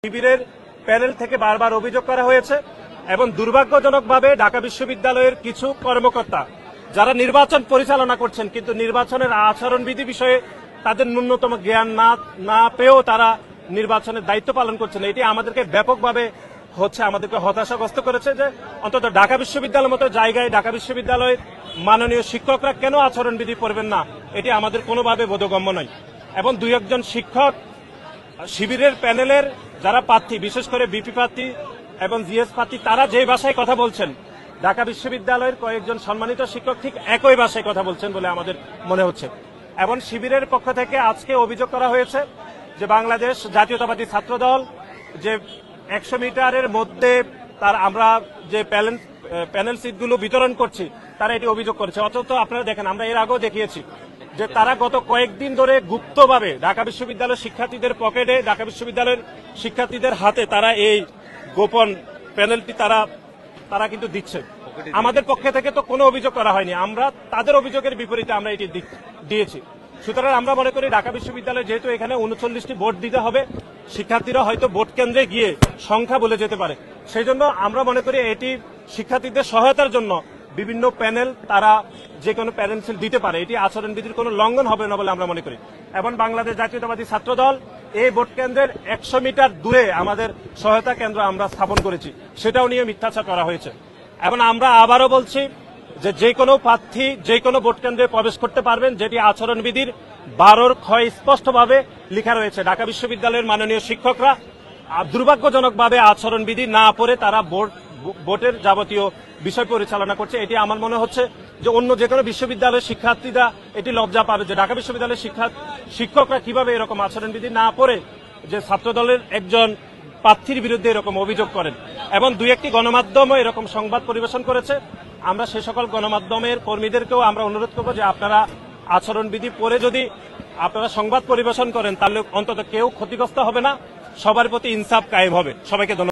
শিবিরের প্যানেল থেকে বারবার অভিযোগ করা হয়েছে এবং দুর্ভাগ্যজনকভাবে ঢাকা বিশ্ববিদ্যালয়ের কিছু কর্মকর্তা যারা নির্বাচন পরিচালনা করছেন কিন্তু নির্বাচনের আচরণবিধি বিষয়ে তাদের ন্যূনতম জ্ঞান না পেয়েও তারা নির্বাচনের দায়িত্ব পালন করছেন। এটি আমাদেরকে ব্যাপকভাবে আমাদেরকে হতাশাগ্রস্ত করেছে যে অন্তত ঢাকা বিশ্ববিদ্যালয়ের মতো জায়গায় ঢাকা বিশ্ববিদ্যালয়ের মাননীয় শিক্ষকরা কেন আচরণবিধি পড়বেন না, এটি আমাদের কোনোভাবে বোধগম্য নয়। এবং দুই একজন শিক্ষক শিবিরের প্যানেলের যারা প্রার্থী, বিশেষ করে বিপি প্রার্থী এবং জিএস প্রার্থী, তারা যে ভাষায় কথা বলছেন ঢাকা বিশ্ববিদ্যালয়ের কয়েকজন সম্মানিত শিক্ষক ঠিক একই ভাষায় কথা বলছেন বলে আমাদের মনে হচ্ছে। এবং শিবিরের পক্ষ থেকে আজকে অভিযোগ করা হয়েছে যে বাংলাদেশ জাতীয়তাবাদী ছাত্রদল যে 100 মিটারের মধ্যে আমরা যে প্যানেল সিটগুলো বিতরণ করছি তারা এটি অভিযোগ করেছে। অথচ আপনারা দেখেন, আমরা এর আগেও দেখিয়েছি যে তারা গত কয়েকদিন ধরে গুপ্তভাবে ঢাকা বিশ্ববিদ্যালয়ের শিক্ষার্থীদের পকেটে, ঢাকা বিশ্ববিদ্যালয়ের শিক্ষার্থীদের হাতে তারা এই গোপন প্যানেলটি তারা কিন্তু দিচ্ছে। আমাদের পক্ষে থেকে তো কোনো অভিযোগ করা হয়নি, আমরা তাদের অভিযোগের বিপরীতে আমরা এটি দিয়েছি। সুতরাং আমরা মনে করি ঢাকা বিশ্ববিদ্যালয়ে যেহেতু এখানে 39টি ভোট দিতে হবে, শিক্ষার্থীরা হয়তো ভোট কেন্দ্রে গিয়ে সংখ্যা বলে যেতে পারে, সেই জন্য আমরা মনে করি এটি শিক্ষার্থীদের সহায়তার জন্য বিভিন্ন প্যানেল তারা যে কোনো প্যানেল দিতে পারে, এটি আচরণবিধির কোনো লঙ্ঘন হবে না বলে আমরা মনে করি। এবং বাংলাদেশ জাতীয়তাবাদী ছাত্রদল এই ভোট কেন্দ্রের 100 মিটার দূরে আমাদের সহায়তা কেন্দ্র আমরা স্থাপন করেছি, সেটাও নিয়ে মিথ্যাচার করা হয়েছে। এবং আমরা আবারও বলছি যে কোনো প্রার্থী যে কোনো ভোট কেন্দ্রে প্রবেশ করতে পারবেন, যেটি আচরণবিধির 12 ক্ষয় স্পষ্টভাবে লেখা রয়েছে। ঢাকা বিশ্ববিদ্যালয়ের মাননীয় শিক্ষকরা দুর্ভাগ্যজনকভাবে আচরণবিধি না পড়ে তারা ভোটের যাবতীয় বিষয় পরিচালনা করছে। এটি আমার মনে হচ্ছে যে অন্য যে কোনো বিশ্ববিদ্যালয়ের শিক্ষার্থীরা এটি লজ্জা পাবে যে ঢাকা বিশ্ববিদ্যালয়ের শিক্ষকরা কিভাবে এরকম আচরণবিধি না পড়ে যে ছাত্রদলের একজন প্রার্থীর বিরুদ্ধে এরকম অভিযোগ করেন। এবং দুই একটি গণমাধ্যমও এরকম সংবাদ পরিবেশন করেছে। আমরা সে সকল গণমাধ্যমের কর্মীদেরকেও আমরা অনুরোধ করব যে আপনারা আচরণবিধি পড়ে যদি আপনারা সংবাদ পরিবেশন করেন তাহলে অন্তত কেউ ক্ষতিগ্রস্ত হবে না, সবার প্রতি ইনসাফ কায়েম হবে। সবাইকে ধন্যবাদ।